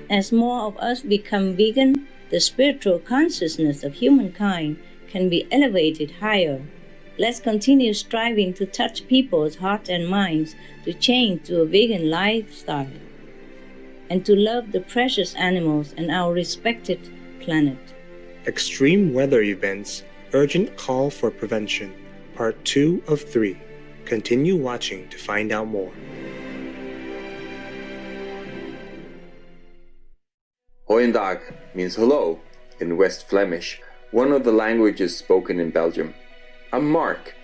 as more of us become vegan, the spiritual consciousness of humankind can be elevated higher. Let's continue striving to touch people's hearts and minds to change to a vegan lifestyle and to love the precious animals and our respected planet. Extreme weather events, urgent call for prevention, part 2 of 3. Continue watching to find out more. Goeiedag means hello in West Flemish, one of the languages spoken in Belgium. I'm Mark.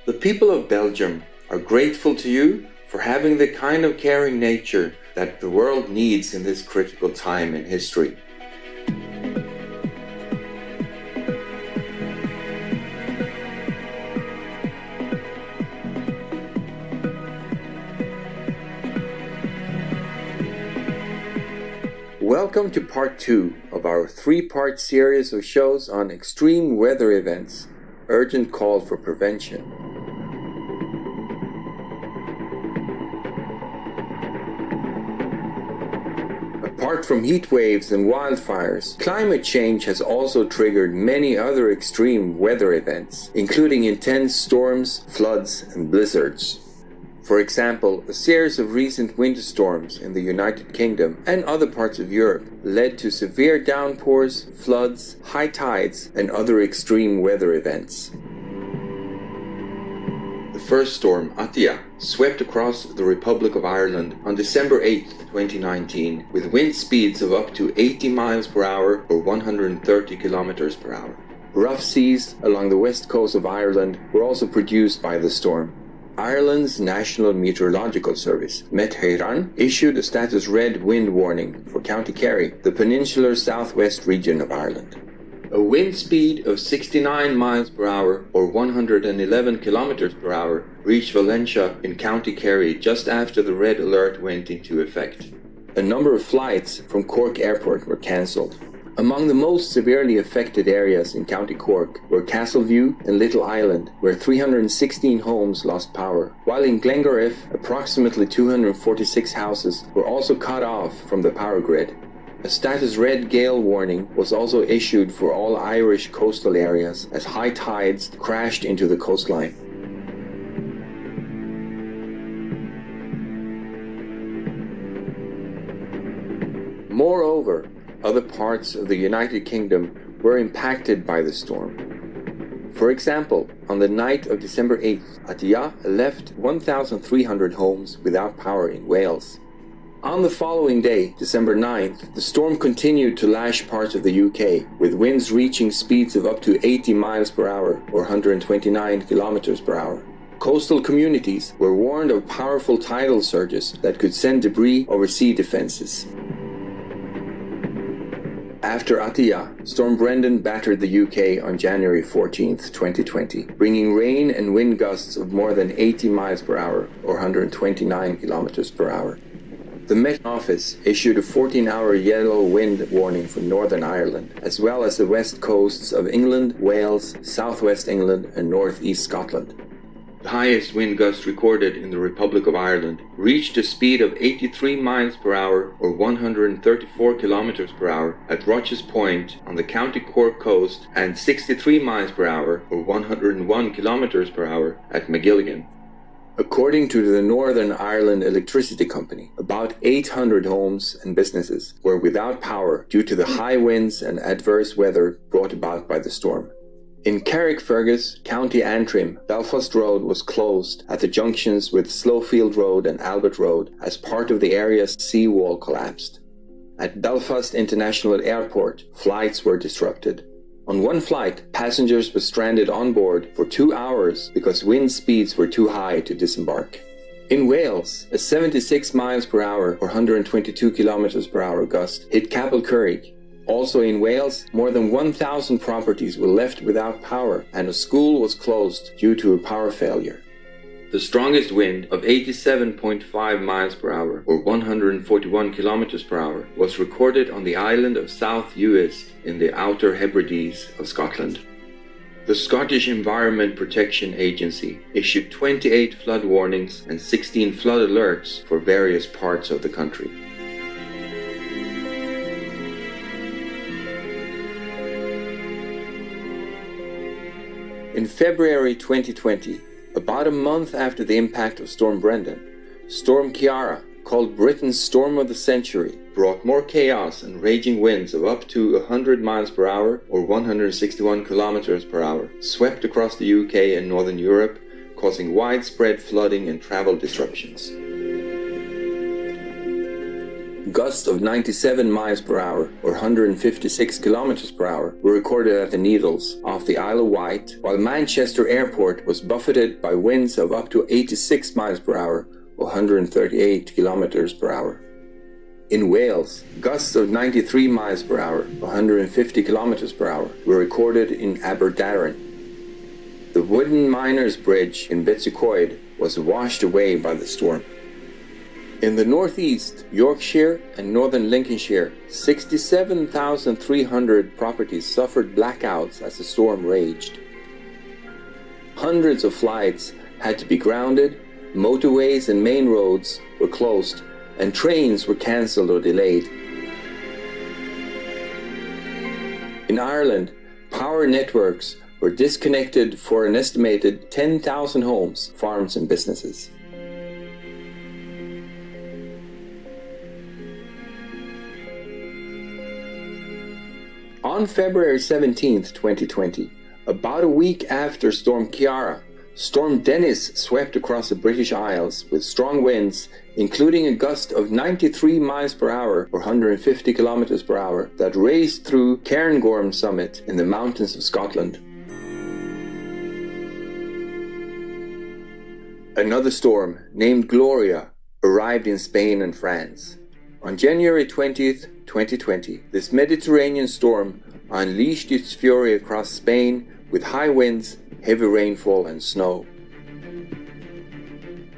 The people of Belgium are grateful to you for having the kind of caring nature that the world needs in this critical time in history. Welcome to part 2 of our 3-part series of shows on extreme weather events, urgent call for prevention. Apart from heat waves and wildfires, climate change has also triggered many other extreme weather events, including intense storms, floods, and blizzards. For example, a series of recent winter storms in the United Kingdom and other parts of Europe led to severe downpours, floods, high tides, and other extreme weather events. The first storm, Atia, swept across the Republic of Ireland on December 8, 2019, with wind speeds of up to 80 miles per hour or 130 kilometers per hour. Rough seas along the west coast of Ireland were also produced by the storm. Ireland's National Meteorological Service, Met Éireann, issued a status red wind warning for County Kerry, the peninsular southwest region of Ireland. A wind speed of 69 miles per hour or 111 kilometers per hour reached Valencia in County Kerry just after the red alert went into effect. A number of flights from Cork Airport were cancelled. Among the most severely affected areas in County Cork were Castleview and Little Island, where 316 homes lost power, while in Glengorriff, approximately 246 houses were also cut off from the power grid. A status red gale warning was also issued for all Irish coastal areas as high tides crashed into the coastline. Moreover, other parts of the United Kingdom were impacted by the storm. For example, on the night of December 8th, Atia left 1,300 homes without power in Wales. On the following day, December 9th, the storm continued to lash parts of the UK, with winds reaching speeds of up to 80 miles per hour or 129 kilometers per hour. Coastal communities were warned of powerful tidal surges that could send debris over sea defenses. After Atia, Storm Brendan battered the UK on January 14, 2020, bringing rain and wind gusts of more than 80 miles per hour or 129 kilometers per hour. The Met Office issued a 14-hour yellow wind warning for Northern Ireland, as well as the west coasts of England, Wales, southwest England and northeast Scotland. The highest wind gust recorded in the Republic of Ireland reached a speed of 83 miles per hour or 134 kilometers per hour at Roches Point on the County Cork coast and 63 miles per hour or 101 kilometers per hour at Magilligan. According to the Northern Ireland Electricity Company, about 800 homes and businesses were without power due to the high winds and adverse weather brought about by the storm. In Carrickfergus, County Antrim, Belfast Road was closed at the junctions with Slowfield Road and Albert Road as part of the area's seawall collapsed. At Belfast International Airport, flights were disrupted. On one flight, passengers were stranded on board for 2 hours because wind speeds were too high to disembark. In Wales, a 76 miles per hour or 122 kilometers per hour gust hit Capel-Currig. Also in Wales, more than 1,000 properties were left without power and a school was closed due to a power failure. The strongest wind of 87.5 miles per hour or 141 kilometers per hour was recorded on the island of South Uist in the Outer Hebrides of Scotland. The Scottish Environment Protection Agency issued 28 flood warnings and 16 flood alerts for various parts of the country. In February 2020, about a month after the impact of Storm Brendan, Storm Kiara, called Britain's Storm of the Century, brought more chaos and raging winds of up to 100 miles per hour or 161 kilometers per hour, swept across the UK and Northern Europe, causing widespread flooding and travel disruptions. Gusts of 97 miles per hour or 156 kilometers per hour were recorded at the Needles off the Isle of Wight, while Manchester Airport was buffeted by winds of up to 86 miles per hour or 138 kilometers per hour. In Wales, gusts of 93 miles per hour, 150 kilometers per hour, were recorded in Aberdaron. The wooden miners' bridge in Betws was washed away by the storm. In the northeast, Yorkshire and northern Lincolnshire, 67,300 properties suffered blackouts as the storm raged. Hundreds of flights had to be grounded, motorways and main roads were closed, and trains were cancelled or delayed. In Ireland, power networks were disconnected for an estimated 10,000 homes, farms and businesses. On February 17, 2020, about a week after Storm Kiara, Storm Dennis swept across the British Isles with strong winds, including a gust of 93 miles per hour or 150 kilometers per hour that raced through Cairngorm Summit in the mountains of Scotland. Another storm, named Gloria, arrived in Spain and France. On January 20th, 2020, this Mediterranean storm unleashed its fury across Spain with high winds, heavy rainfall and snow.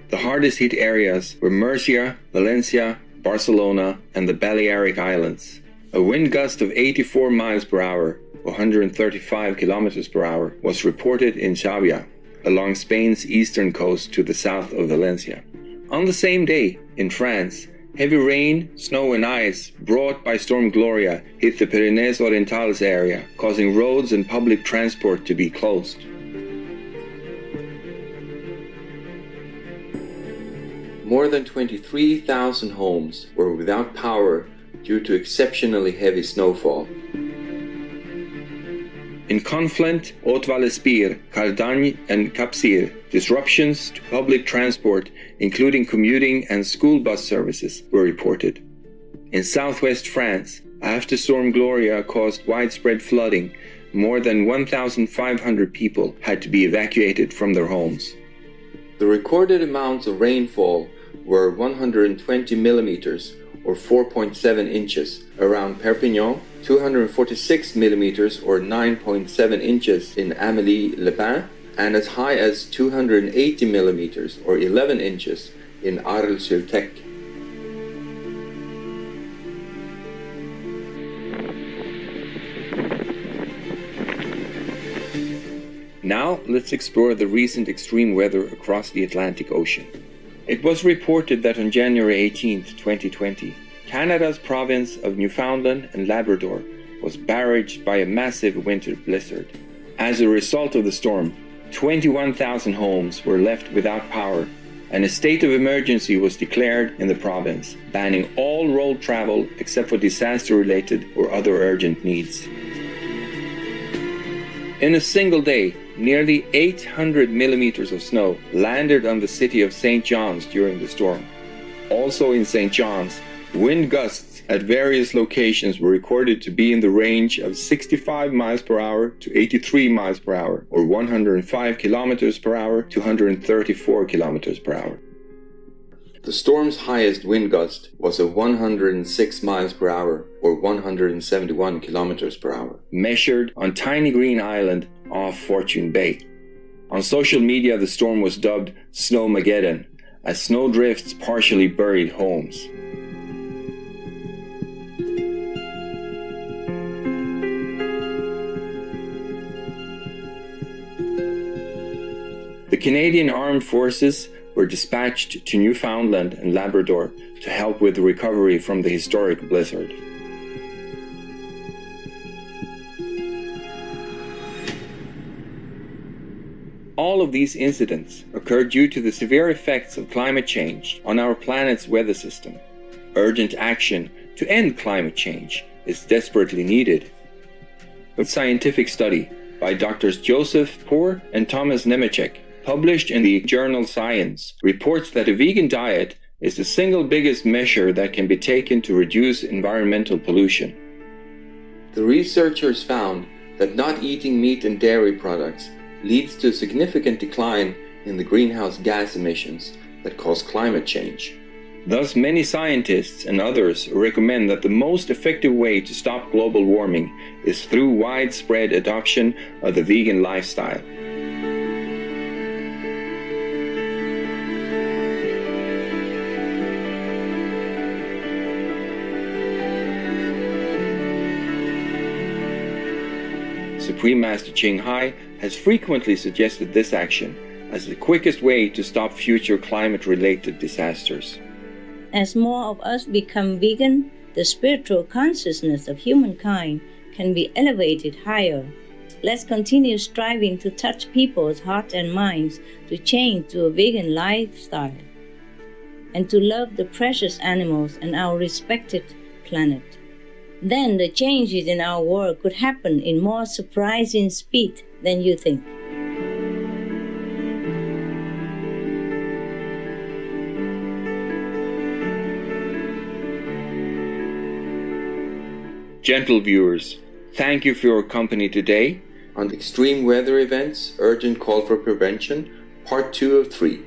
The hardest hit areas were Murcia, Valencia, Barcelona and the Balearic Islands. A wind gust of 84 miles per hour, 135 kilometers per hour, was reported in Xàbia, along Spain's eastern coast to the south of Valencia. On the same day, in France, heavy rain, snow and ice brought by Storm Gloria hit the Pyrenees Orientales area, causing roads and public transport to be closed. More than 23,000 homes were without power due to exceptionally heavy snowfall. In Conflent, Haute-Vallespire, Cardagne and Capcir, disruptions to public transport, including commuting and school bus services, were reported. In southwest France, after Storm Gloria caused widespread flooding, more than 1,500 people had to be evacuated from their homes. The recorded amounts of rainfall were 120 millimeters or 4.7 inches around Perpignan, 246 millimeters or 9.7 inches in Amélie-les-Bains, and as high as 280 millimeters or 11 inches in Arles-sur-Tech. Now let's explore the recent extreme weather across the Atlantic Ocean. It was reported that on January 18, 2020, Canada's province of Newfoundland and Labrador was barraged by a massive winter blizzard. As a result of the storm, 21,000 homes were left without power, and a state of emergency was declared in the province, banning all road travel except for disaster-related or other urgent needs. In a single day, nearly 800 millimeters of snow landed on the city of St. John's during the storm. Also in St. John's, wind gusts at various locations were recorded to be in the range of 65 miles per hour to 83 miles per hour, or 105 kilometers per hour to 134 kilometers per hour. The storm's highest wind gust was of 106 miles per hour, or 171 kilometers per hour, measured on Tiny Green Island off Fortune Bay. On social media, the storm was dubbed Snowmageddon, as snowdrifts partially buried homes. The Canadian Armed Forces were dispatched to Newfoundland and Labrador to help with the recovery from the historic blizzard. All of these incidents occur due to the severe effects of climate change on our planet's weather system. Urgent action to end climate change is desperately needed. A scientific study by Drs. Joseph Poor and Thomas Nemecek, published in the journal Science, reports that a vegan diet is the single biggest measure that can be taken to reduce environmental pollution. The researchers found that not eating meat and dairy products leads to a significant decline in the greenhouse gas emissions that cause climate change. Thus, many scientists and others recommend that the most effective way to stop global warming is through widespread adoption of the vegan lifestyle. Supreme Master Ching Hai has frequently suggested this action as the quickest way to stop future climate-related disasters. As more of us become vegan, the spiritual consciousness of humankind can be elevated higher. Let's continue striving to touch people's hearts and minds to change to a vegan lifestyle and to love the precious animals and our respected planet. Then the changes in our world could happen in more surprising speed than you think. Gentle viewers, thank you for your company today on Extreme Weather Events, Urgent Call for Prevention, Part 2 of 3.